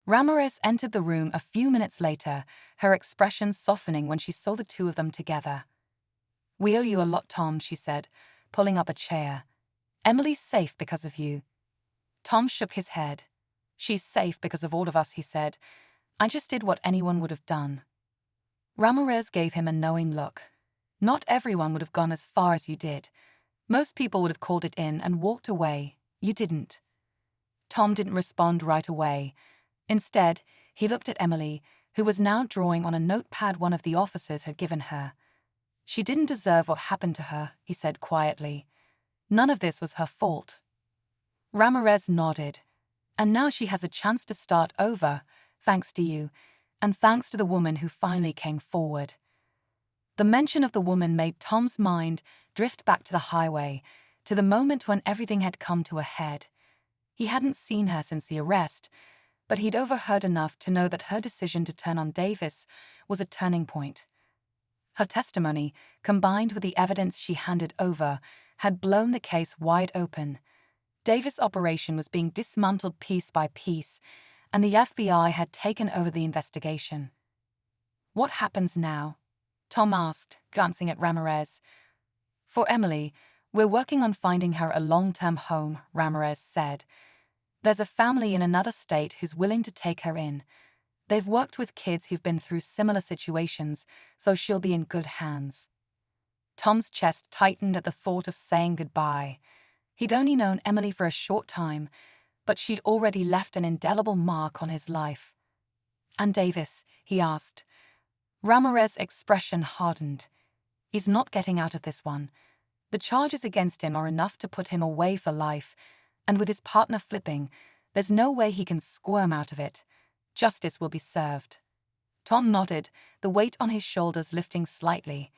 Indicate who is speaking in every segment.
Speaker 1: Ramirez entered the room a few minutes later, her expression softening when she saw the two of them together. "We owe you a lot, Tom," she said, pulling up a chair. "Emily's safe because of you." Tom shook his head. "She's safe because of all of us," he said. "I just did what anyone would have done." Ramirez gave him a knowing look. "Not everyone would have gone as far as you did. Most people would have called it in and walked away. You didn't." Tom didn't respond right away. Instead, he looked at Emily, who was now drawing on a notepad one of the officers had given her. "She didn't deserve what happened to her," he said quietly. "None of this was her fault." Ramirez nodded. "And now she has a chance to start over, thanks to you, and thanks to the woman who finally came forward." The mention of the woman made Tom's mind drift back to the highway, to the moment when everything had come to a head. He hadn't seen her since the arrest, but he'd overheard enough to know that her decision to turn on Davis was a turning point. Her testimony, combined with the evidence she handed over, had blown the case wide open. Davis' operation was being dismantled piece by piece, and the FBI had taken over the investigation. "What happens now?" Tom asked, glancing at Ramirez. "For Emily, we're working on finding her a long-term home," Ramirez said. "There's a family in another state who's willing to take her in. They've worked with kids who've been through similar situations, so she'll be in good hands." Tom's chest tightened at the thought of saying goodbye. He'd only known Emily for a short time, but she'd already left an indelible mark on his life. "And Davis?" he asked. Ramirez's expression hardened. "He's not getting out of this one. The charges against him are enough to put him away for life, and with his partner flipping, there's no way he can squirm out of it. Justice will be served." Tom nodded, the weight on his shoulders lifting slightly.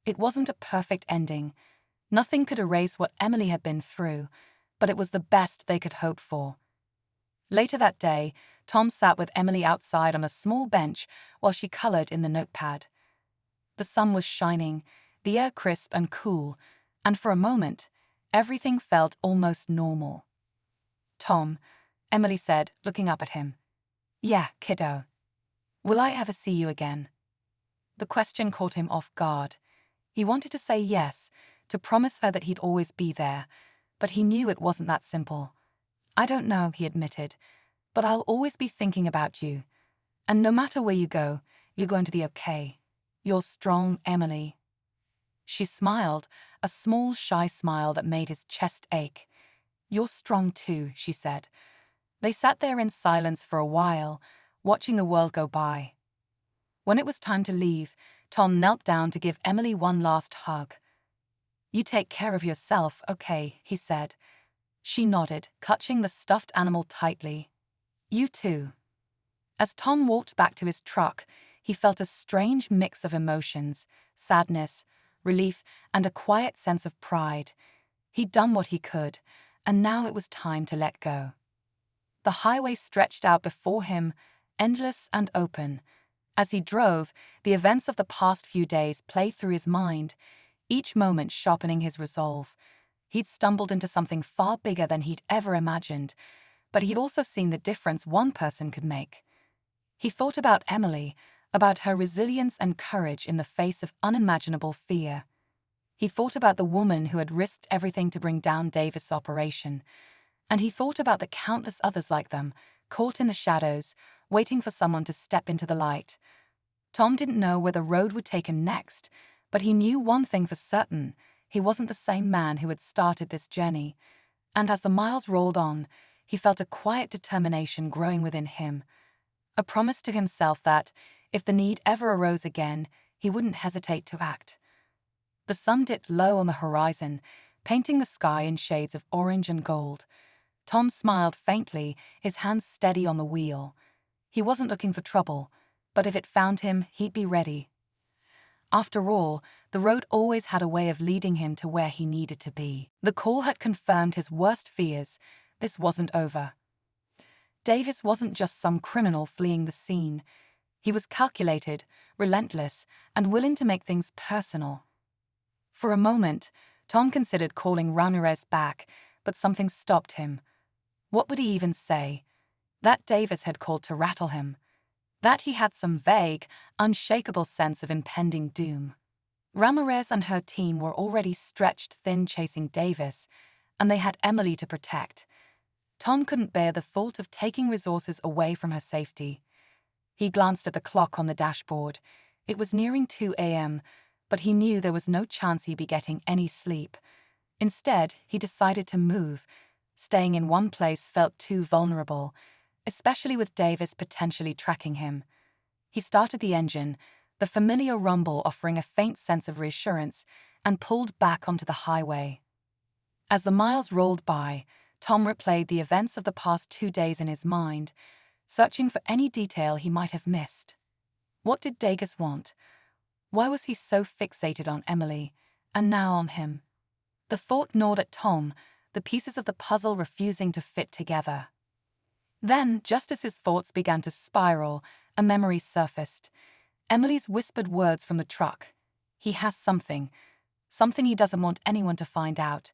Speaker 1: It wasn't a perfect ending. Nothing could erase what Emily had been through, but it was the best they could hope for. Later that day, Tom sat with Emily outside on a small bench while she colored in the notepad. The sun was shining, the air crisp and cool, and for a moment, everything felt almost normal. "Tom," Emily said, looking up at him. "Yeah, kiddo. Will I ever see you again?" The question caught him off guard. He wanted to say yes, to promise her that he'd always be there, but he knew it wasn't that simple. "I don't know," he admitted, "but I'll always be thinking about you. And no matter where you go, you're going to be okay. You're strong, Emily." She smiled, a small, shy smile that made his chest ache. "You're strong too," she said. They sat there in silence for a while, watching the world go by. When it was time to leave, Tom knelt down to give Emily one last hug. "You take care of yourself, okay?" he said. She nodded, clutching the stuffed animal tightly. "You too." As Tom walked back to his truck, he felt a strange mix of emotions, sadness, relief, and a quiet sense of pride. He'd done what he could, and now it was time to let go. The highway stretched out before him, endless and open. As he drove, the events of the past few days played through his mind, each moment sharpening his resolve. He'd stumbled into something far bigger than he'd ever imagined, but he'd also seen the difference one person could make. He thought about Emily, about her resilience and courage in the face of unimaginable fear. He thought about the woman who had risked everything to bring down Davis' operation. And he thought about the countless others like them, caught in the shadows, waiting for someone to step into the light. Tom didn't know where the road would take him next, but he knew one thing for certain: he wasn't the same man who had started this journey. And as the miles rolled on, he felt a quiet determination growing within him. A promise to himself that, if the need ever arose again, he wouldn't hesitate to act. The sun dipped low on the horizon, painting the sky in shades of orange and gold. Tom smiled faintly, his hands steady on the wheel. He wasn't looking for trouble, but if it found him, he'd be ready. After all, the road always had a way of leading him to where he needed to be. The call had confirmed his worst fears. This wasn't over. Davis wasn't just some criminal fleeing the scene. He was calculated, relentless, and willing to make things personal. For a moment, Tom considered calling Ramirez back, but something stopped him. What would he even say? that Davis had called to rattle him, that he had some vague, unshakable sense of impending doom. Ramirez and her team were already stretched thin chasing Davis, and they had Emily to protect. Tom couldn't bear the thought of taking resources away from her safety. He glanced at the clock on the dashboard. It was nearing 2 a.m., but he knew there was no chance he'd be getting any sleep. Instead, he decided to move. Staying in one place felt too vulnerable, especially with Davis potentially tracking him. He started the engine, the familiar rumble offering a faint sense of reassurance, and pulled back onto the highway. As the miles rolled by, Tom replayed the events of the past 2 days in his mind, searching for any detail he might have missed. What did Davis want? Why was he so fixated on Emily, and now on him? The thought gnawed at Tom, the pieces of the puzzle refusing to fit together. Then, just as his thoughts began to spiral, a memory surfaced. Emily's whispered words from the truck. He has something he doesn't want anyone to find out.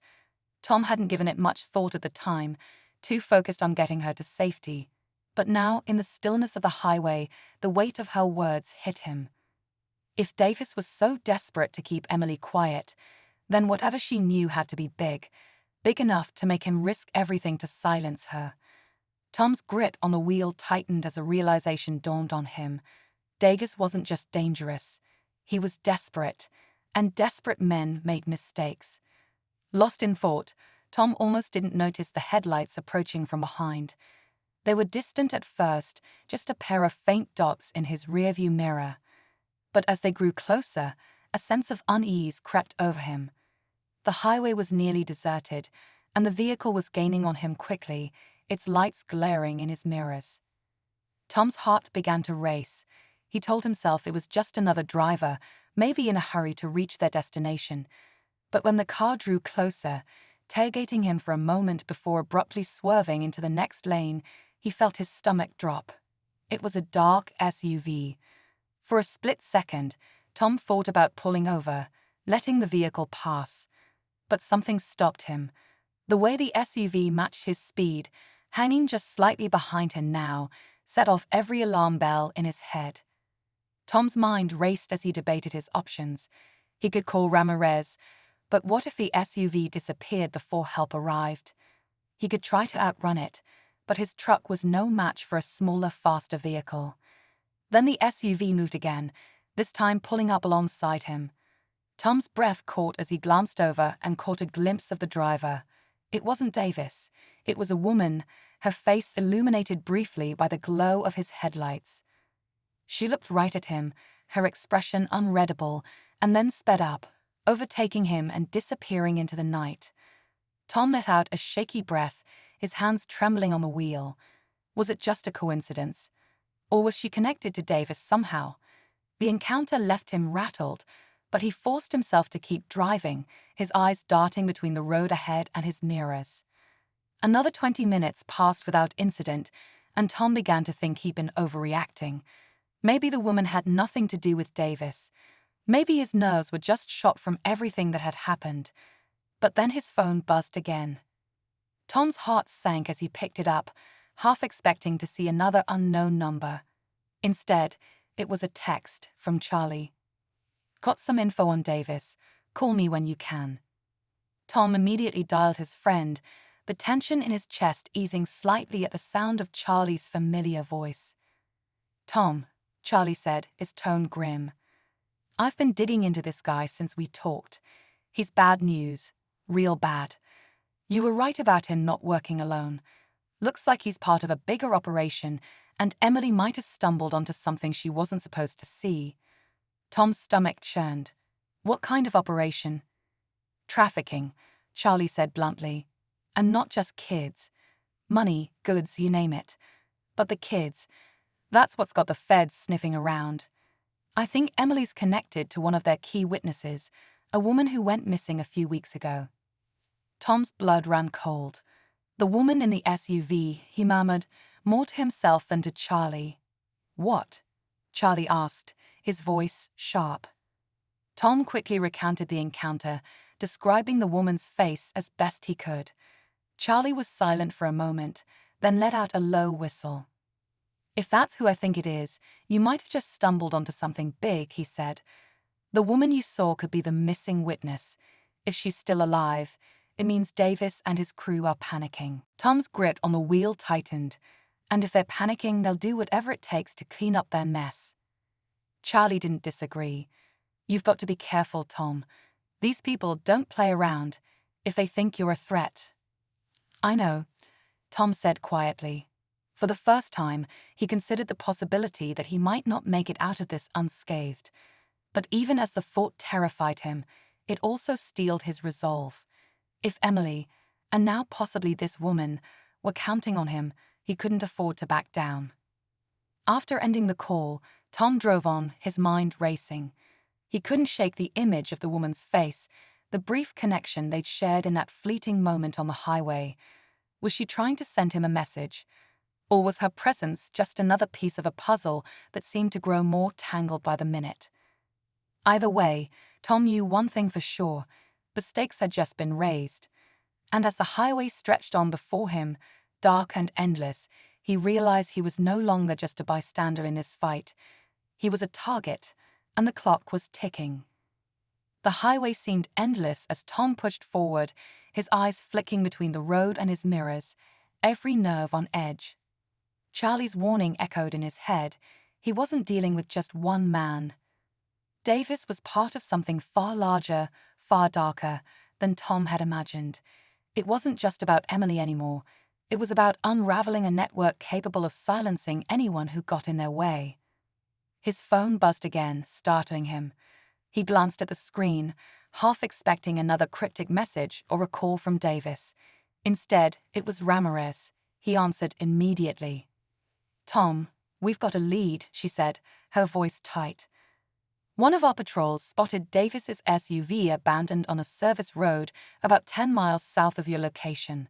Speaker 1: Tom hadn't given it much thought at the time, too focused on getting her to safety. But now, in the stillness of the highway, the weight of her words hit him. If Davis was so desperate to keep Emily quiet, then whatever she knew had to be big enough to make him risk everything to silence her. Tom's grip on the wheel tightened as a realization dawned on him. Davis wasn't just dangerous. He was desperate, and desperate men made mistakes. Lost in thought, Tom almost didn't notice the headlights approaching from behind. They were distant at first, just a pair of faint dots in his rearview mirror. But as they grew closer, a sense of unease crept over him. The highway was nearly deserted, and the vehicle was gaining on him quickly, its lights glaring in his mirrors. Tom's heart began to race. He told himself it was just another driver, maybe in a hurry to reach their destination. But when the car drew closer, tailgating him for a moment before abruptly swerving into the next lane, he felt his stomach drop. It was a dark SUV. For a split second, Tom thought about pulling over, letting the vehicle pass. But something stopped him. The way the SUV matched his speed, hanging just slightly behind him now, set off every alarm bell in his head. Tom's mind raced as he debated his options. He could call Ramirez, but what if the SUV disappeared before help arrived? He could try to outrun it, but his truck was no match for a smaller, faster vehicle. Then the SUV moved again, this time pulling up alongside him. Tom's breath caught as he glanced over and caught a glimpse of the driver. It wasn't Davis. It was a woman, her face illuminated briefly by the glow of his headlights. She looked right at him, her expression unreadable, and then sped up, overtaking him and disappearing into the night. Tom let out a shaky breath, his hands trembling on the wheel. Was it just a coincidence? Or was she connected to Davis somehow? The encounter left him rattled, but he forced himself to keep driving, his eyes darting between the road ahead and his mirrors. Another 20 minutes passed without incident, and Tom began to think he'd been overreacting. Maybe the woman had nothing to do with Davis. Maybe his nerves were just shot from everything that had happened. But then his phone buzzed again. Tom's heart sank as he picked it up, half expecting to see another unknown number. Instead, it was a text from Charlie. "Got some info on Davis. Call me when you can." Tom immediately dialed his friend, the tension in his chest easing slightly at the sound of Charlie's familiar voice. "Tom," Charlie said, his tone grim. "I've been digging into this guy since we talked. He's bad news. Real bad. You were right about him not working alone. Looks like he's part of a bigger operation, and Emily might have stumbled onto something she wasn't supposed to see." Tom's stomach churned. "What kind of operation?" "Trafficking," Charlie said bluntly. "And not just kids. Money, goods, you name it. But the kids, that's what's got the feds sniffing around. I think Emily's connected to one of their key witnesses, a woman who went missing a few weeks ago." Tom's blood ran cold. "The woman in the SUV," he murmured, more to himself than to Charlie. "What?" Charlie asked, his voice sharp. Tom quickly recounted the encounter, describing the woman's face as best he could. Charlie was silent for a moment, then let out a low whistle. "If that's who I think it is, you might have just stumbled onto something big," he said. "The woman you saw could be the missing witness. If she's still alive, it means Davis and his crew are panicking." Tom's grip on the wheel tightened, and if they're panicking, they'll do whatever it takes to clean up their mess. Charlie didn't disagree. "You've got to be careful, Tom. These people don't play around if they think you're a threat." "I know," Tom said quietly. For the first time, he considered the possibility that he might not make it out of this unscathed. But even as the thought terrified him, it also steeled his resolve. If Emily, and now possibly this woman, were counting on him, he couldn't afford to back down. After ending the call, Tom drove on, his mind racing. He couldn't shake the image of the woman's face, the brief connection they'd shared in that fleeting moment on the highway. Was she trying to send him a message? Or was her presence just another piece of a puzzle that seemed to grow more tangled by the minute? Either way, Tom knew one thing for sure: the stakes had just been raised. And as the highway stretched on before him, dark and endless, he realized he was no longer just a bystander in this fight. He was a target, and the clock was ticking. The highway seemed endless as Tom pushed forward, his eyes flicking between the road and his mirrors, every nerve on edge. Charlie's warning echoed in his head. He wasn't dealing with just one man. Davis was part of something far larger, far darker than Tom had imagined. It wasn't just about Emily anymore. It was about unraveling a network capable of silencing anyone who got in their way. His phone buzzed again, startling him. He glanced at the screen, half expecting another cryptic message or a call from Davis. Instead, it was Ramirez. He answered immediately. "Tom, we've got a lead," she said, her voice tight. "One of our patrols spotted Davis's SUV abandoned on a service road about 10 miles south of your location.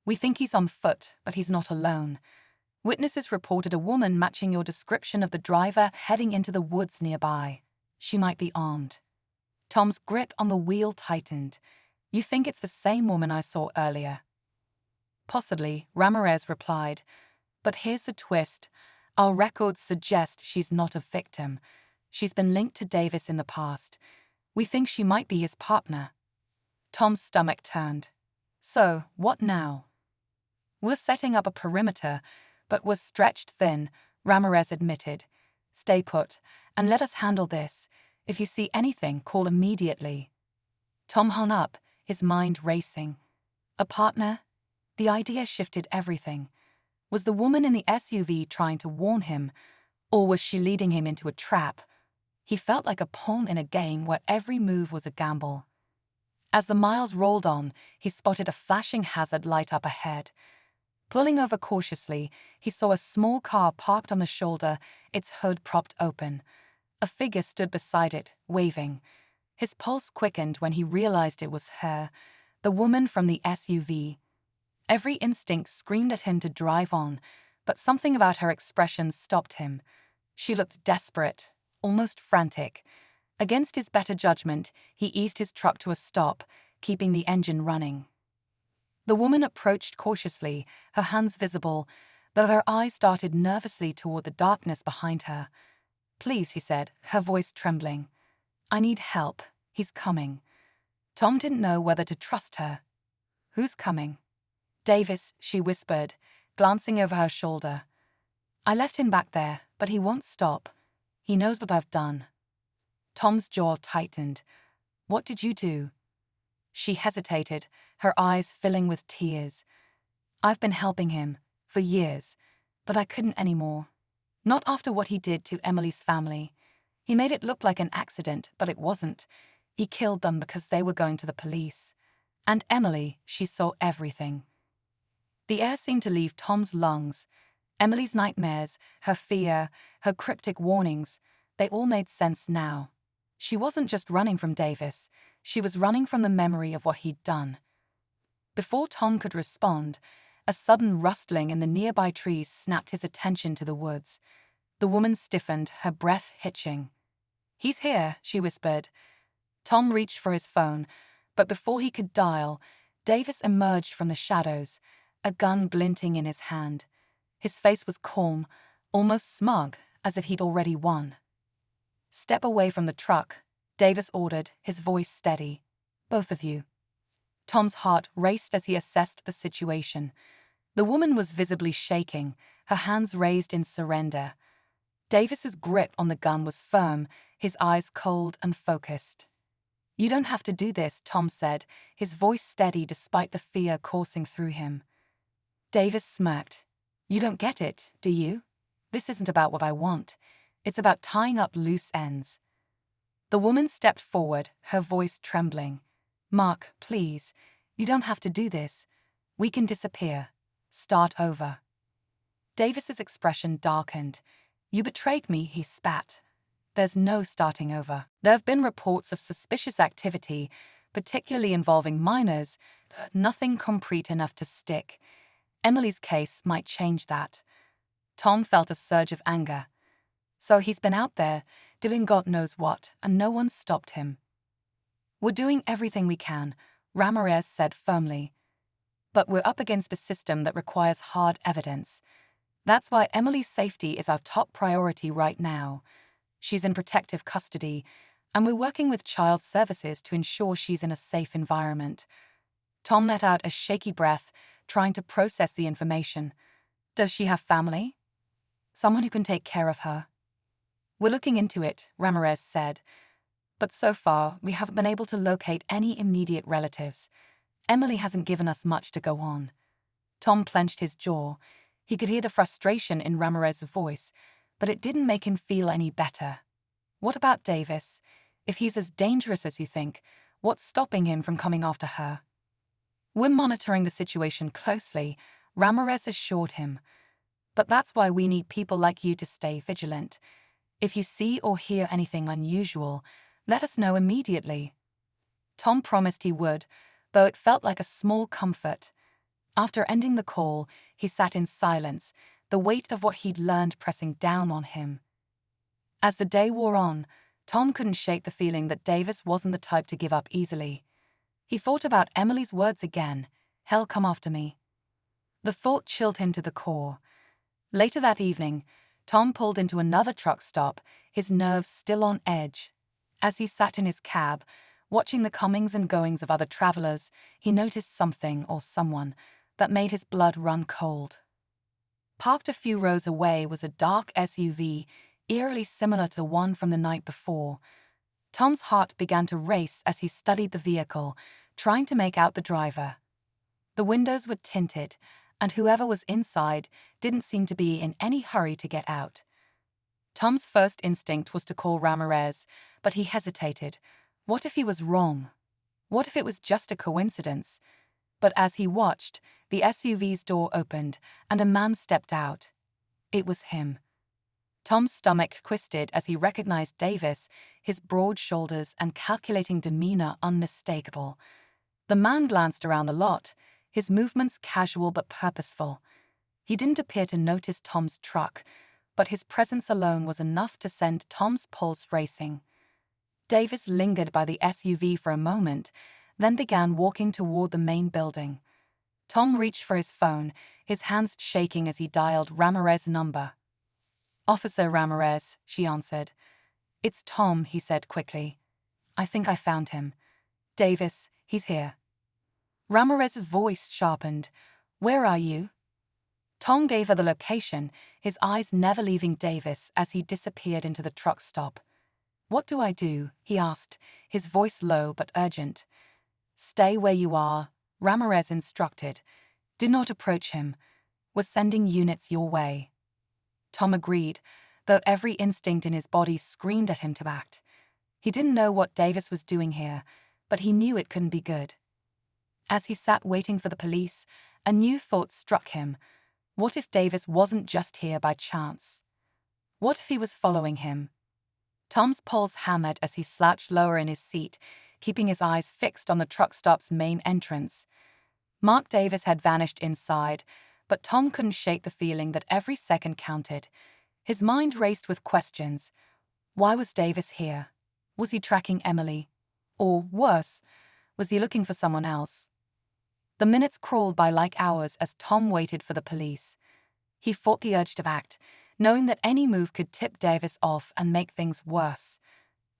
Speaker 1: We think he's on foot, but he's not alone. Witnesses reported a woman matching your description of the driver heading into the woods nearby. She might be armed." Tom's grip on the wheel tightened. "You think it's the same woman I saw earlier?" "Possibly," Ramirez replied. "But here's the twist. Our records suggest she's not a victim. She's been linked to Davis in the past. We think she might be his partner." Tom's stomach turned. "So, what now?" "We're setting up a perimeter, but we're stretched thin," Ramirez admitted. "Stay put, and let us handle this. If you see anything, call immediately." Tom hung up, his mind racing. A partner? The idea shifted everything. Was the woman in the SUV trying to warn him, or was she leading him into a trap? He felt like a pawn in a game where every move was a gamble. As the miles rolled on, he spotted a flashing hazard light up ahead. Pulling over cautiously, he saw a small car parked on the shoulder, its hood propped open. A figure stood beside it, waving. His pulse quickened when he realized it was her, the woman from the SUV. Every instinct screamed at him to drive on, but something about her expression stopped him. She looked desperate, almost frantic. Against his better judgment, he eased his truck to a stop, keeping the engine running. The woman approached cautiously, her hands visible, though her eyes darted nervously toward the darkness behind her. "Please," he said, her voice trembling. "I need help. He's coming." Tom didn't know whether to trust her. "Who's coming?" "Davis," she whispered, glancing over her shoulder. "I left him back there, but he won't stop. He knows what I've done." Tom's jaw tightened. "What did you do?" She hesitated, her eyes filling with tears. "I've been helping him, for years, but I couldn't anymore. Not after what he did to Emily's family. He made it look like an accident, but it wasn't. He killed them because they were going to the police. And Emily, she saw everything." The air seemed to leave Tom's lungs. Emily's nightmares, her fear, her cryptic warnings, they all made sense now. She wasn't just running from Davis, she was running from the memory of what he'd done. Before Tom could respond, a sudden rustling in the nearby trees snapped his attention to the woods. The woman stiffened, her breath hitching. "He's here," she whispered. Tom reached for his phone, but before he could dial, Davis emerged from the shadows, a gun glinting in his hand. His face was calm, almost smug, as if he'd already won. "Step away from the truck," Davis ordered, his voice steady. "Both of you." Tom's heart raced as he assessed the situation. The woman was visibly shaking, her hands raised in surrender. Davis's grip on the gun was firm, his eyes cold and focused. "You don't have to do this," Tom said, his voice steady despite the fear coursing through him. Davis smirked. "You don't get it, do you? This isn't about what I want. It's about tying up loose ends." The woman stepped forward, her voice trembling. "Mark, please, you don't have to do this. We can disappear. Start over." Davis's expression darkened. "You betrayed me," he spat. "There's no starting over. There have been reports of suspicious activity, particularly involving minors, but nothing concrete enough to stick. Emily's case might change that." Tom felt a surge of anger. So he's been out there, doing God knows what, and no one's stopped him. "We're doing everything we can," Ramirez said firmly. "But we're up against a system that requires hard evidence. That's why Emily's safety is our top priority right now. She's in protective custody, and we're working with child services to ensure she's in a safe environment." Tom let out a shaky breath, trying to process the information. "Does she have family? Someone who can take care of her?" "We're looking into it," Ramirez said. "But so far, we haven't been able to locate any immediate relatives. Emily hasn't given us much to go on." Tom clenched his jaw. He could hear the frustration in Ramirez's voice, but it didn't make him feel any better. "What about Davis? If he's as dangerous as you think, what's stopping him from coming after her?" "We're monitoring the situation closely," Ramirez assured him. "But that's why we need people like you to stay vigilant. If you see or hear anything unusual, let us know immediately." Tom promised he would, though it felt like a small comfort. After ending the call, he sat in silence, the weight of what he'd learned pressing down on him. As the day wore on, Tom couldn't shake the feeling that Davis wasn't the type to give up easily. He thought about Emily's words again, "Hell come after me." The thought chilled him to the core. Later that evening, Tom pulled into another truck stop, his nerves still on edge. As he sat in his cab, watching the comings and goings of other travelers, he noticed something or someone that made his blood run cold. Parked a few rows away was a dark SUV, eerily similar to the one from the night before. Tom's heart began to race as he studied the vehicle, trying to make out the driver. The windows were tinted, and whoever was inside didn't seem to be in any hurry to get out. Tom's first instinct was to call Ramirez, but he hesitated. What if he was wrong? What if it was just a coincidence? But as he watched, the SUV's door opened, and a man stepped out. It was him. Tom's stomach twisted as he recognized Davis, his broad shoulders and calculating demeanor unmistakable. The man glanced around the lot, his movements casual but purposeful. He didn't appear to notice Tom's truck, but his presence alone was enough to send Tom's pulse racing. Davis lingered by the SUV for a moment, then began walking toward the main building. Tom reached for his phone, his hands shaking as he dialed Ramirez's number. "Officer Ramirez," she answered. "It's Tom," he said quickly. "I think I found him. Davis, he's here." Ramirez's voice sharpened. "Where are you?" Tom gave her the location, his eyes never leaving Davis as he disappeared into the truck stop. "What do I do?" he asked, his voice low but urgent. "Stay where you are," Ramirez instructed. "Do not approach him. We're sending units your way." Tom agreed, though every instinct in his body screamed at him to act. He didn't know what Davis was doing here, but he knew it couldn't be good. As he sat waiting for the police, a new thought struck him. What if Davis wasn't just here by chance? What if he was following him? Tom's pulse hammered as he slouched lower in his seat, keeping his eyes fixed on the truck stop's main entrance. Mark Davis had vanished inside, but Tom couldn't shake the feeling that every second counted. His mind raced with questions. Why was Davis here? Was he tracking Emily? Or, worse, was he looking for someone else? The minutes crawled by like hours as Tom waited for the police. He fought the urge to act, knowing that any move could tip Davis off and make things worse.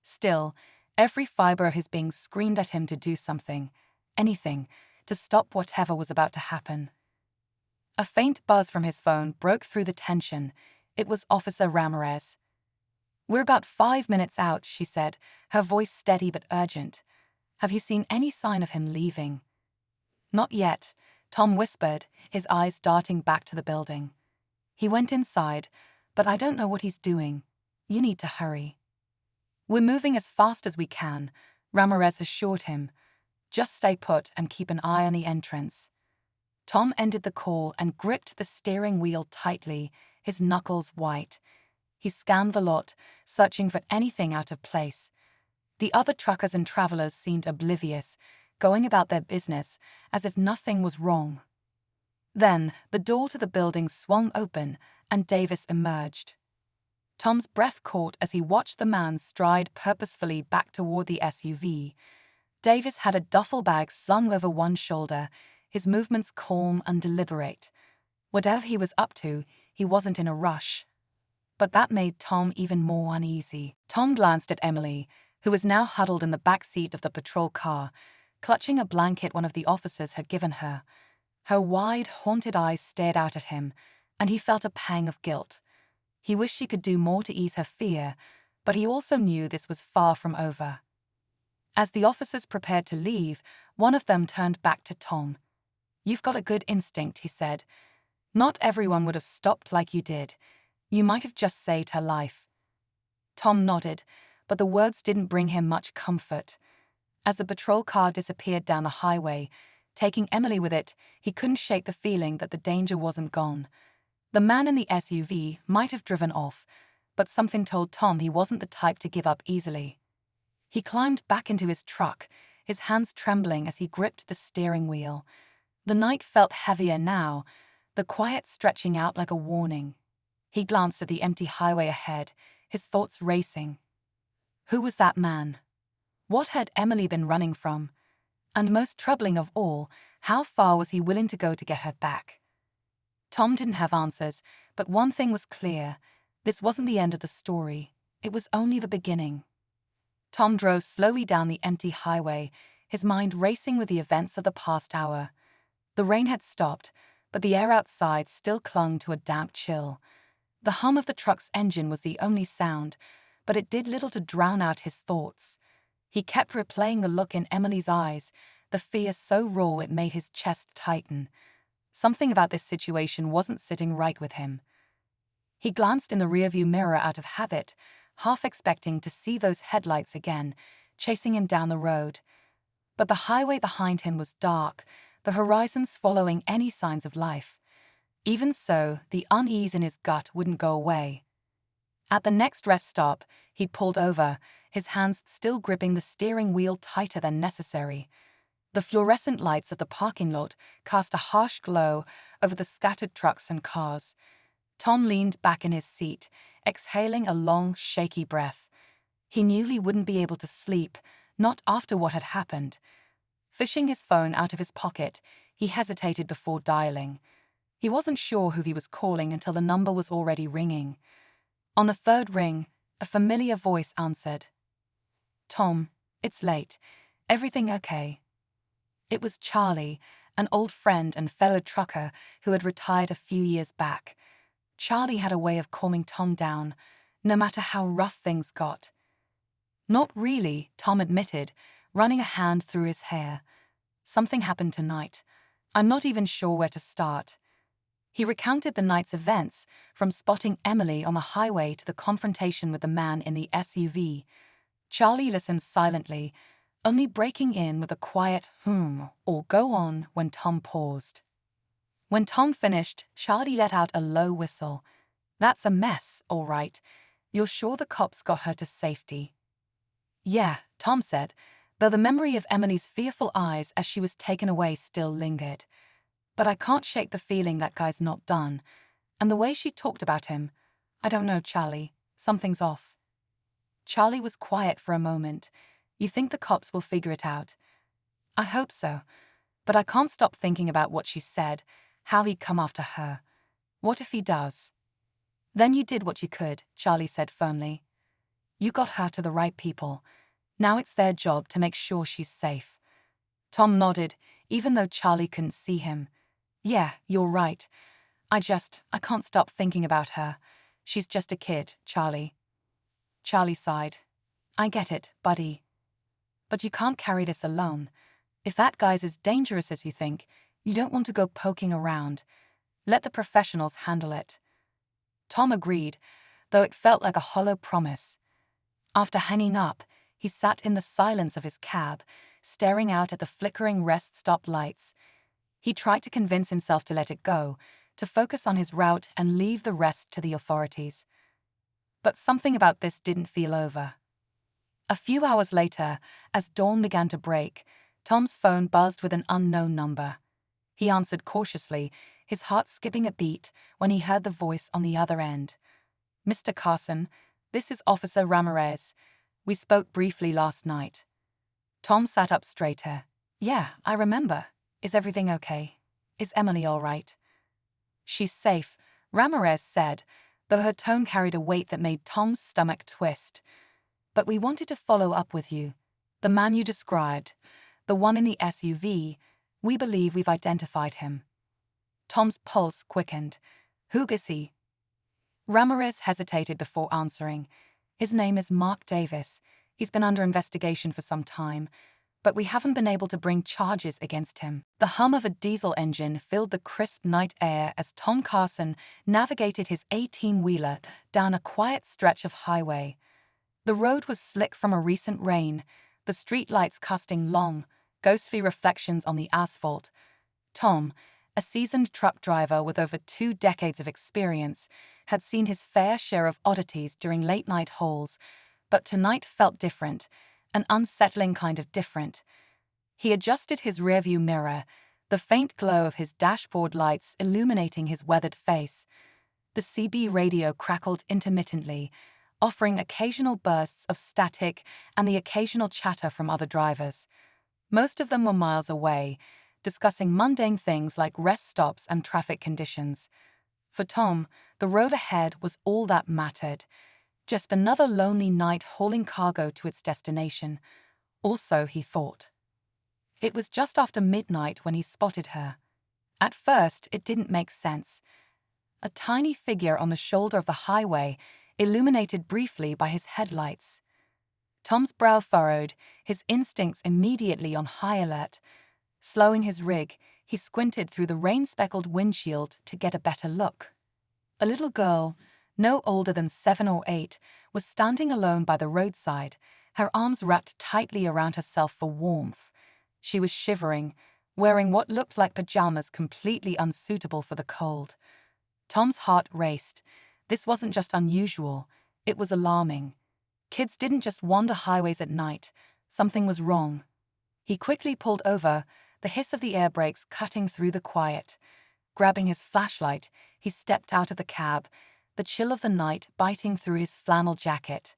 Speaker 1: Still, every fiber of his being screamed at him to do something, anything, to stop whatever was about to happen. A faint buzz from his phone broke through the tension. It was Officer Ramirez. "We're about 5 minutes out," she said, her voice steady but urgent. "Have you seen any sign of him leaving?" "Not yet," Tom whispered, his eyes darting back to the building. "He went inside, but I don't know what he's doing. You need to hurry." "We're moving as fast as we can," Ramirez assured him. "Just stay put and keep an eye on the entrance." Tom ended the call and gripped the steering wheel tightly, his knuckles white. He scanned the lot, searching for anything out of place. The other truckers and travelers seemed oblivious, going about their business as if nothing was wrong. Then, the door to the building swung open and Davis emerged. Tom's breath caught as he watched the man stride purposefully back toward the SUV. Davis had a duffel bag slung over one shoulder, his movements calm and deliberate. Whatever he was up to, he wasn't in a rush. But that made Tom even more uneasy. Tom glanced at Emily, who was now huddled in the back seat of the patrol car, clutching a blanket one of the officers had given her. Her wide, haunted eyes stared out at him, and he felt a pang of guilt. He wished he could do more to ease her fear, but he also knew this was far from over. As the officers prepared to leave, one of them turned back to Tom. "You've got a good instinct," he said. "Not everyone would have stopped like you did. You might have just saved her life." Tom nodded, but the words didn't bring him much comfort. As the patrol car disappeared down the highway, taking Emily with it, he couldn't shake the feeling that the danger wasn't gone. The man in the SUV might have driven off, but something told Tom he wasn't the type to give up easily. He climbed back into his truck, his hands trembling as he gripped the steering wheel. The night felt heavier now, the quiet stretching out like a warning. He glanced at the empty highway ahead, his thoughts racing. Who was that man? What had Emily been running from? And most troubling of all, how far was he willing to go to get her back? Tom didn't have answers, but one thing was clear. This wasn't the end of the story. It was only the beginning. Tom drove slowly down the empty highway, his mind racing with the events of the past hour. The rain had stopped, but the air outside still clung to a damp chill. The hum of the truck's engine was the only sound, but it did little to drown out his thoughts. He kept replaying the look in Emily's eyes, the fear so raw it made his chest tighten. Something about this situation wasn't sitting right with him. He glanced in the rearview mirror out of habit, half expecting to see those headlights again, chasing him down the road. But the highway behind him was dark, the horizon swallowing any signs of life. Even so, the unease in his gut wouldn't go away. At the next rest stop, he pulled over, his hands still gripping the steering wheel tighter than necessary. The fluorescent lights of the parking lot cast a harsh glow over the scattered trucks and cars. Tom leaned back in his seat, exhaling a long, shaky breath. He knew he wouldn't be able to sleep, not after what had happened. Fishing his phone out of his pocket, he hesitated before dialing. He wasn't sure who he was calling until the number was already ringing. On the third ring, a familiar voice answered. "Tom, it's late. Everything okay?" It was Charlie, an old friend and fellow trucker who had retired a few years back. Charlie had a way of calming Tom down, no matter how rough things got. "Not really," Tom admitted, running a hand through his hair. "Something happened tonight. I'm not even sure where to start." He recounted the night's events, from spotting Emily on the highway to the confrontation with the man in the SUV. Charlie listened silently, only breaking in with a quiet or "go on" when Tom paused. When Tom finished, Charlie let out a low whistle. "That's a mess, all right. You're sure the cops got her to safety?" "Yeah," Tom said, though the memory of Emily's fearful eyes as she was taken away still lingered. "But I can't shake the feeling that guy's not done. And the way she talked about him, I don't know, Charlie. Something's off." Charlie was quiet for a moment. "You think the cops will figure it out?" "I hope so. But I can't stop thinking about what she said, how he'd come after her. What if he does? Then you did what you could, Charlie said firmly. You got her to the right people. Now it's their job to make sure she's safe. Tom nodded, even though Charlie couldn't see him. Yeah, you're right. I can't stop thinking about her. She's just a kid, Charlie. Charlie sighed. I get it, buddy. But you can't carry this alone. If that guy's as dangerous as you think, you don't want to go poking around. Let the professionals handle it. Tom agreed, though it felt like a hollow promise. After hanging up, he sat in the silence of his cab, staring out at the flickering rest stop lights. He tried to convince himself to let it go, to focus on his route and leave the rest to the authorities. But something about this didn't feel over. A few hours later, as dawn began to break, Tom's phone buzzed with an unknown number. He answered cautiously, his heart skipping a beat when he heard the voice on the other end. Mr. Carson, this is Officer Ramirez. We spoke briefly last night. Tom sat up straighter. Yeah, I remember. Is everything okay? Is Emily all right? She's safe, Ramirez said, though her tone carried a weight that made Tom's stomach twist. But we wanted to follow up with you. The man you described, the one in the SUV, we believe we've identified him. Tom's pulse quickened. Who is he? Ramirez hesitated before answering. His name is Mark Davis. He's been under investigation for some time, but we haven't been able to bring charges against him. The hum of a diesel engine filled the crisp night air as Tom Carson navigated his 18-wheeler down a quiet stretch of highway. The road was slick from a recent rain, the streetlights casting long, ghostly reflections on the asphalt. Tom, a seasoned truck driver with over 2 decades of experience, had seen his fair share of oddities during late-night hauls, but tonight felt different, an unsettling kind of different. He adjusted his rearview mirror, the faint glow of his dashboard lights illuminating his weathered face. The CB radio crackled intermittently, offering occasional bursts of static and the occasional chatter from other drivers. Most of them were miles away, discussing mundane things like rest stops and traffic conditions. For Tom, the road ahead was all that mattered. Just another lonely night hauling cargo to its destination. Also, he thought. It was just after midnight when he spotted her. At first, it didn't make sense. A tiny figure on the shoulder of the highway, illuminated briefly by his headlights. Tom's brow furrowed, his instincts immediately on high alert. Slowing his rig, he squinted through the rain-speckled windshield to get a better look. A little girl, no older than 7 or 8, was standing alone by the roadside, her arms wrapped tightly around herself for warmth. She was shivering, wearing what looked like pajamas completely unsuitable for the cold. Tom's heart raced. This wasn't just unusual, it was alarming. Kids didn't just wander highways at night. Something was wrong. He quickly pulled over, the hiss of the air brakes cutting through the quiet. Grabbing his flashlight, he stepped out of the cab, the chill of the night biting through his flannel jacket.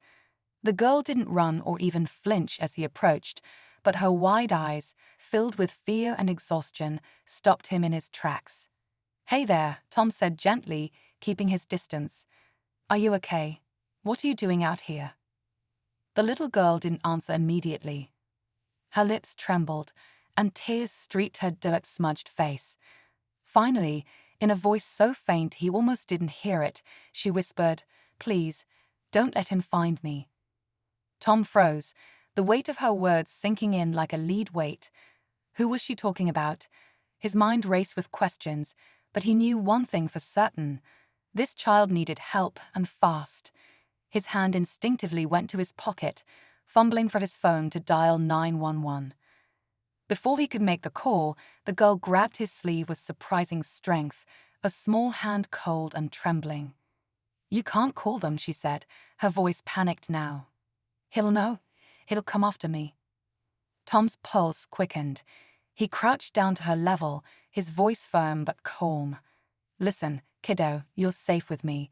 Speaker 1: The girl didn't run or even flinch as he approached, but her wide eyes, filled with fear and exhaustion, stopped him in his tracks. Hey there, Tom said gently, keeping his distance. Are you okay? What are you doing out here? The little girl didn't answer immediately. Her lips trembled, and tears streaked her dirt-smudged face. Finally, in a voice so faint he almost didn't hear it, she whispered, Please, don't let him find me. Tom froze, the weight of her words sinking in like a lead weight. Who was she talking about? His mind raced with questions, but he knew one thing for certain. This child needed help, and fast. His hand instinctively went to his pocket, fumbling for his phone to dial 911. Before he could make the call, the girl grabbed his sleeve with surprising strength, a small hand cold and trembling. You can't call them, she said, her voice panicked now. He'll know. He'll come after me. Tom's pulse quickened. He crouched down to her level, his voice firm but calm. Listen, kiddo, you're safe with me.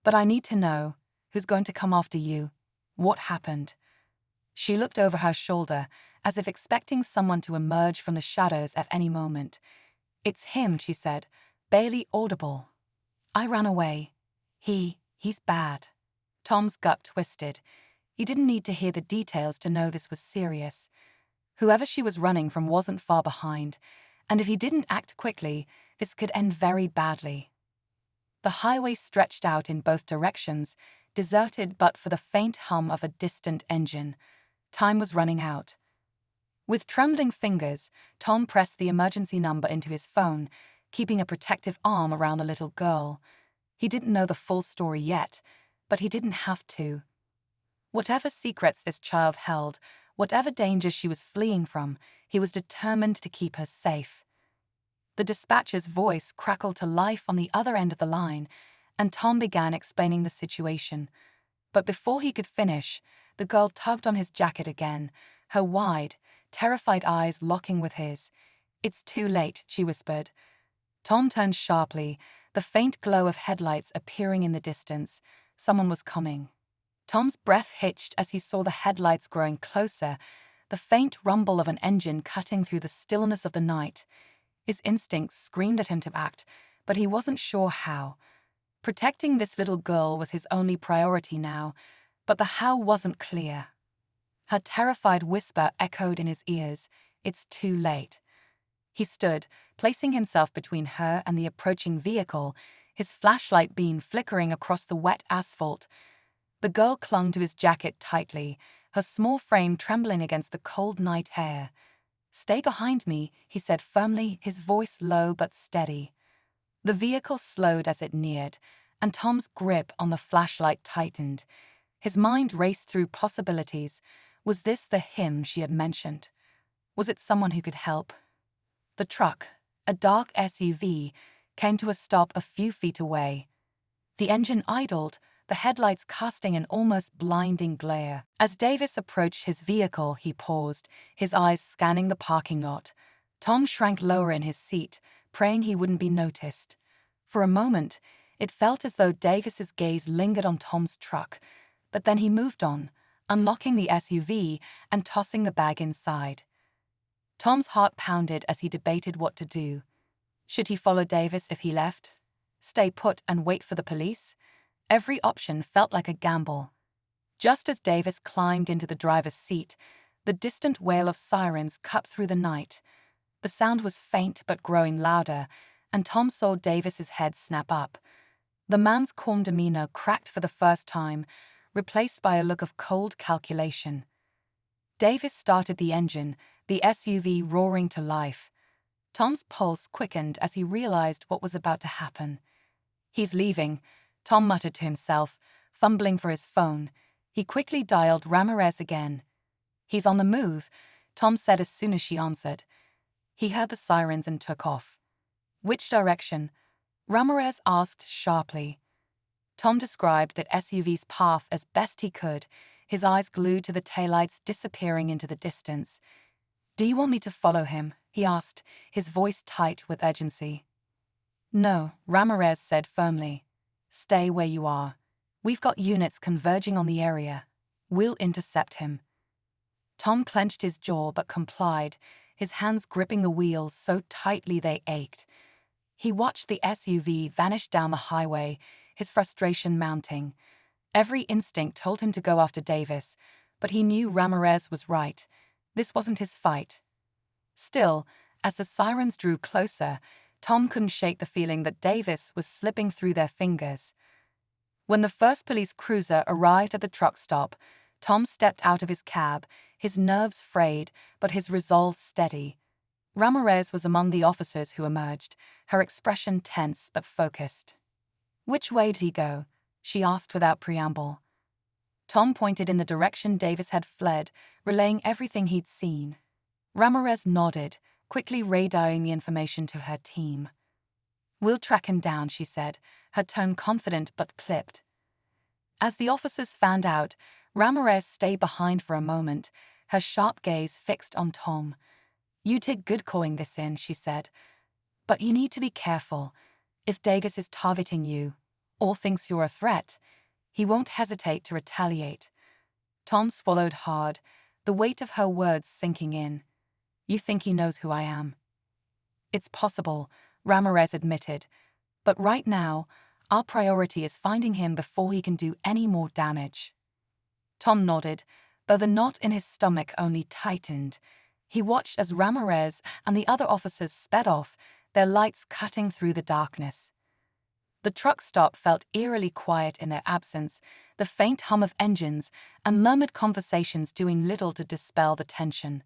Speaker 1: But I need to know, who's going to come after you? What happened? She looked over her shoulder, as if expecting someone to emerge from the shadows at any moment. "It's him," she said, barely audible. "I ran away. He's bad." Tom's gut twisted. He didn't need to hear the details to know this was serious. Whoever she was running from wasn't far behind, and if he didn't act quickly, this could end very badly. The highway stretched out in both directions, deserted but for the faint hum of a distant engine. Time was running out. With trembling fingers, Tom pressed the emergency number into his phone, keeping a protective arm around the little girl. He didn't know the full story yet, but he didn't have to. Whatever secrets this child held, whatever dangers she was fleeing from, he was determined to keep her safe. The dispatcher's voice crackled to life on the other end of the line, and Tom began explaining the situation. But before he could finish, the girl tugged on his jacket again, her wide, terrified eyes locking with his. "It's too late," she whispered. Tom turned sharply, the faint glow of headlights appearing in the distance. Someone was coming. Tom's breath hitched as he saw the headlights growing closer, the faint rumble of an engine cutting through the stillness of the night. His instincts screamed at him to act, but he wasn't sure how. Protecting this little girl was his only priority now, but the how wasn't clear. Her terrified whisper echoed in his ears, "It's too late." He stood, placing himself between her and the approaching vehicle, his flashlight beam flickering across the wet asphalt. The girl clung to his jacket tightly, her small frame trembling against the cold night air. "Stay behind me," he said firmly, his voice low but steady. The vehicle slowed as it neared, and Tom's grip on the flashlight tightened. His mind raced through possibilities. Was this the him she had mentioned? Was it someone who could help? The truck, a dark SUV, came to a stop a few feet away. The engine idled, the headlights casting an almost blinding glare. As Davis approached his vehicle, he paused, his eyes scanning the parking lot. Tom shrank lower in his seat, praying he wouldn't be noticed. For a moment, it felt as though Davis's gaze lingered on Tom's truck, but then he moved on, unlocking the SUV and tossing the bag inside. Tom's heart pounded as he debated what to do. Should he follow Davis if he left? Stay put and wait for the police? Every option felt like a gamble. Just as Davis climbed into the driver's seat, the distant wail of sirens cut through the night. The sound was faint but growing louder, and Tom saw Davis's head snap up. The man's calm demeanor cracked for the first time, replaced by a look of cold calculation. Davis started the engine, the SUV roaring to life. Tom's pulse quickened as he realized what was about to happen. "He's leaving," Tom muttered to himself, fumbling for his phone. He quickly dialed Ramirez again. "He's on the move," Tom said as soon as she answered. He heard the sirens and took off. "Which direction?" Ramirez asked sharply. Tom described that SUV's path as best he could, his eyes glued to the taillights disappearing into the distance. "Do you want me to follow him?" he asked, his voice tight with urgency. "No," Ramirez said firmly. "Stay where you are. We've got units converging on the area. We'll intercept him." Tom clenched his jaw but complied, his hands gripping the wheels so tightly they ached. He watched the SUV vanish down the highway, his frustration mounting. Every instinct told him to go after Davis, but he knew Ramirez was right. This wasn't his fight. Still, as the sirens drew closer, Tom couldn't shake the feeling that Davis was slipping through their fingers. When the first police cruiser arrived at the truck stop, Tom stepped out of his cab, his nerves frayed but his resolve steady. Ramirez was among the officers who emerged, her expression tense but focused. "Which way did he go?" she asked without preamble. Tom pointed in the direction Davis had fled, relaying everything he'd seen. Ramirez nodded, quickly radarring the information to her team. "We'll track him down," she said, her tone confident but clipped. As the officers fanned out, Ramirez stayed behind for a moment, her sharp gaze fixed on Tom. "You did good calling this in," she said. "But you need to be careful. If Davis is targeting you, or thinks you're a threat, he won't hesitate to retaliate." Tom swallowed hard. the weight of her words sinking in. You think he knows who I am? It's possible, Ramirez admitted, but right now, our priority is finding him before he can do any more damage. Tom nodded, though the knot in his stomach only tightened. He watched as Ramirez and the other officers sped off, their lights cutting through the darkness. The truck stop felt eerily quiet in their absence, the faint hum of engines and murmured conversations doing little to dispel the tension.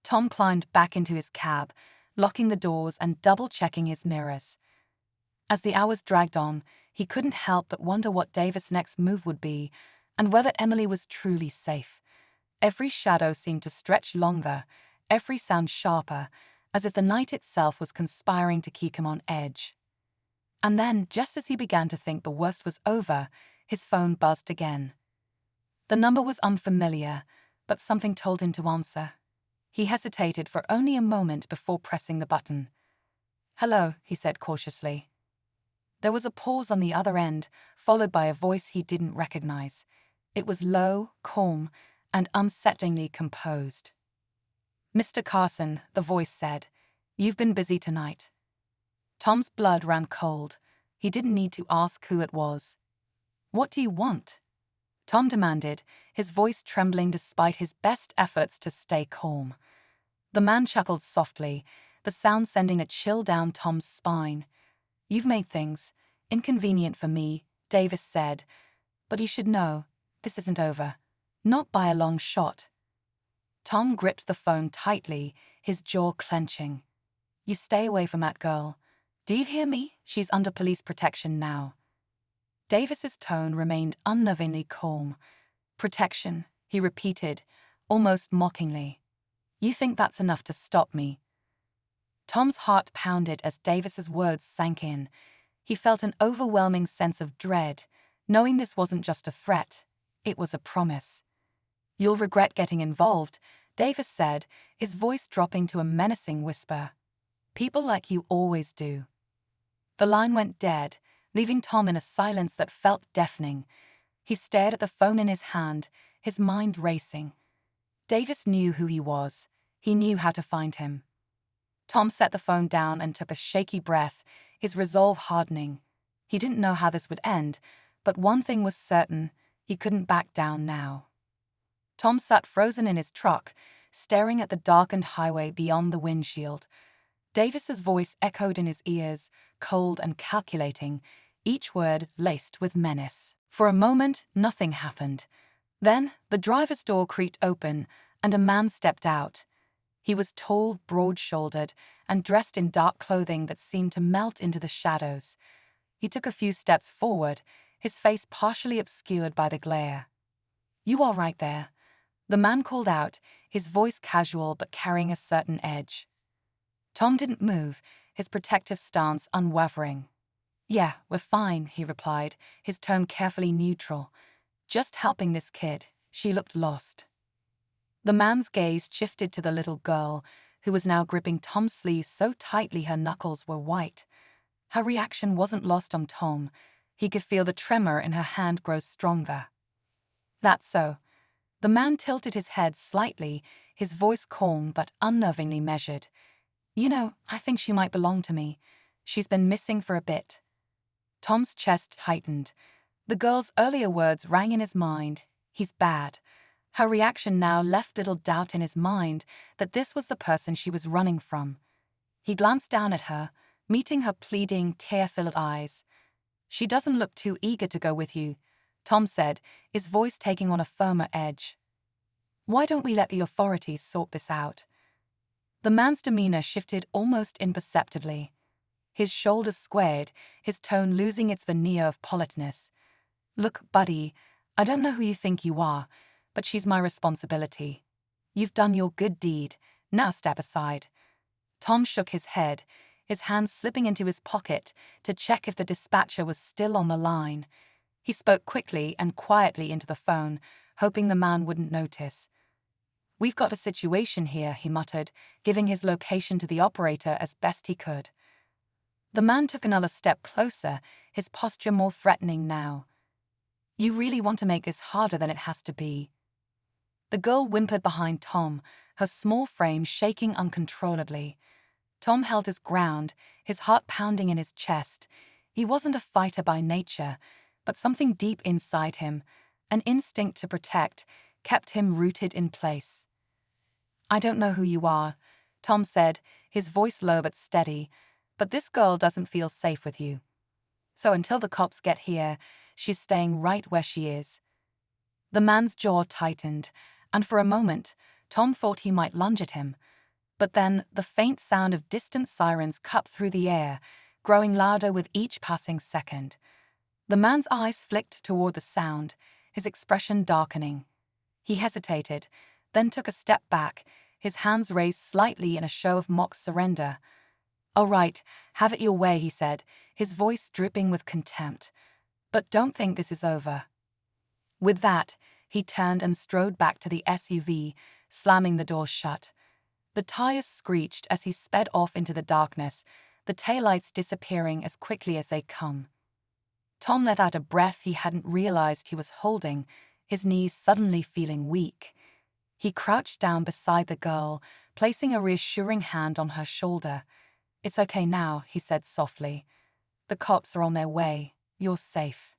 Speaker 1: Tom climbed back into his cab, locking the doors and double-checking his mirrors. As the hours dragged on, he couldn't help but wonder what Davis' next move would be, and whether Emily was truly safe. Every shadow seemed to stretch longer, every sound sharper, as if the night itself was conspiring to keep him on edge. And then, just as he began to think the worst was over, his phone buzzed again. The number was unfamiliar, but something told him to answer. He hesitated for only a moment before pressing the button. "Hello," he said cautiously. There was a pause on the other end, followed by a voice he didn't recognize. It was low, calm, and unsettlingly composed. "Mr. Carson," the voice said, "you've been busy tonight." Tom's blood ran cold. He didn't need to ask who it was. "What do you want?" Tom demanded, his voice trembling despite his best efforts to stay calm. The man chuckled softly, the sound sending a chill down Tom's spine. "You've made things inconvenient for me," Davis said, "but you should know, this isn't over. Not by a long shot." Tom gripped the phone tightly, his jaw clenching. "You stay away from that girl. Do you hear me? She's under police protection now." Davis's tone remained unnervingly calm. "Protection," he repeated, almost mockingly. "You think that's enough to stop me?" Tom's heart pounded as Davis's words sank in. He felt an overwhelming sense of dread, knowing this wasn't just a threat, it was a promise. "You'll regret getting involved," Davis said, his voice dropping to a menacing whisper. "People like you always do." The line went dead, leaving Tom in a silence that felt deafening. He stared at the phone in his hand, his mind racing. Davis knew who he was. He knew how to find him. Tom set the phone down and took a shaky breath, his resolve hardening. He didn't know how this would end, but one thing was certain, he couldn't back down now. Tom sat frozen in his truck, staring at the darkened highway beyond the windshield. Davis's voice echoed in his ears, cold and calculating, each word laced with menace. For a moment, nothing happened. Then, the driver's door creaked open, and a man stepped out. He was tall, broad-shouldered, and dressed in dark clothing that seemed to melt into the shadows. He took a few steps forward, his face partially obscured by the glare. "You are right there," the man called out, his voice casual but carrying a certain edge. Tom didn't move, his protective stance unwavering. "Yeah, we're fine," he replied, his tone carefully neutral. "Just helping this kid. She looked lost." The man's gaze shifted to the little girl, who was now gripping Tom's sleeve so tightly her knuckles were white. Her reaction wasn't lost on Tom. He could feel the tremor in her hand grow stronger. "That's so." The man tilted his head slightly, his voice calm but unnervingly measured. "You know, I think she might belong to me. She's been missing for a bit." Tom's chest tightened. The girl's earlier words rang in his mind. "He's bad." Her reaction now left little doubt in his mind that this was the person she was running from. He glanced down at her, meeting her pleading, tear-filled eyes. "She doesn't look too eager to go with you," Tom said, his voice taking on a firmer edge. "Why don't we let the authorities sort this out?" The man's demeanor shifted almost imperceptibly. His shoulders squared, his tone losing its veneer of politeness. "Look, buddy, I don't know who you think you are, but she's my responsibility. You've done your good deed, now step aside." Tom shook his head, his hand slipping into his pocket to check if the dispatcher was still on the line. He spoke quickly and quietly into the phone, hoping the man wouldn't notice. "We've got a situation here," he muttered, giving his location to the operator as best he could. The man took another step closer, his posture more threatening now. "You really want to make this harder than it has to be?" The girl whimpered behind Tom, her small frame shaking uncontrollably. Tom held his ground, his heart pounding in his chest. He wasn't a fighter by nature, but something deep inside him, an instinct to protect, kept him rooted in place. "I don't know who you are," Tom said, his voice low but steady, "but this girl doesn't feel safe with you. So until the cops get here, she's staying right where she is." The man's jaw tightened, and for a moment, Tom thought he might lunge at him. But then the faint sound of distant sirens cut through the air, growing louder with each passing second. The man's eyes flicked toward the sound, his expression darkening. He hesitated, then took a step back, his hands raised slightly in a show of mock surrender. "All right, have it your way," he said, his voice dripping with contempt. "But don't think this is over." With that, he turned and strode back to the SUV, slamming the door shut. The tires screeched as he sped off into the darkness, the taillights disappearing as quickly as they come. Tom let out a breath he hadn't realized he was holding, his knees suddenly feeling weak. He crouched down beside the girl, placing a reassuring hand on her shoulder. "It's okay now," he said softly. "The cops are on their way. You're safe."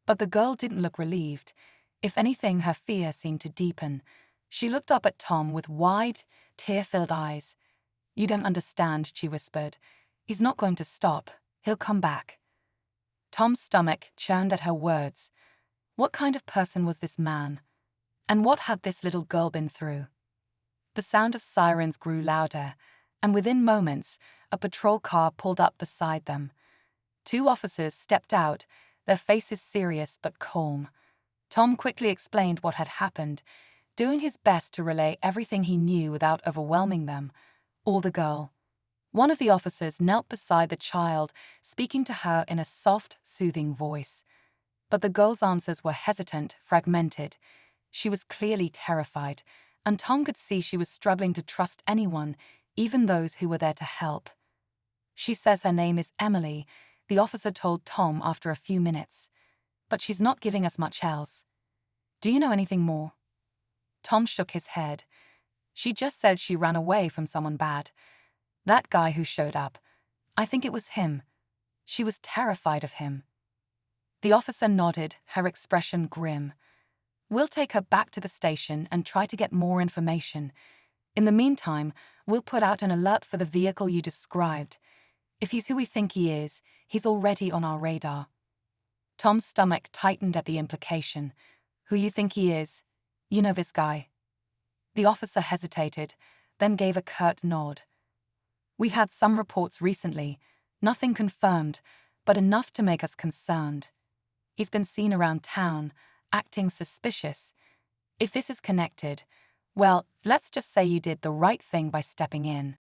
Speaker 1: But the girl didn't look relieved. If anything, her fear seemed to deepen. She looked up at Tom with wide, tear-filled eyes. "You don't understand," she whispered. "He's not going to stop. He'll come back." Tom's stomach churned at her words. What kind of person was this man? And what had this little girl been through? The sound of sirens grew louder, and within moments, a patrol car pulled up beside them. 2 officers stepped out, their faces serious but calm. Tom quickly explained what had happened, doing his best to relay everything he knew without overwhelming them, or the girl. One of the officers knelt beside the child, speaking to her in a soft, soothing voice. But the girl's answers were hesitant, fragmented. She was clearly terrified, and Tom could see she was struggling to trust anyone, even those who were there to help. "She says her name is Emily," the officer told Tom after a few minutes. "But she's not giving us much else. Do you know anything more?" Tom shook his head. "She just said she ran away from someone bad. That guy who showed up. I think it was him. She was terrified of him." The officer nodded, her expression grim. "We'll take her back to the station and try to get more information. In the meantime, we'll put out an alert for the vehicle you described. If he's who we think he is, he's already on our radar." Tom's stomach tightened at the implication. "Who you think he is? You know this guy?" The officer hesitated, then gave a curt nod. "We had some reports recently, nothing confirmed, but enough to make us concerned. He's been seen around town, acting suspicious. If this is connected, well, let's just say you did the right thing by stepping in."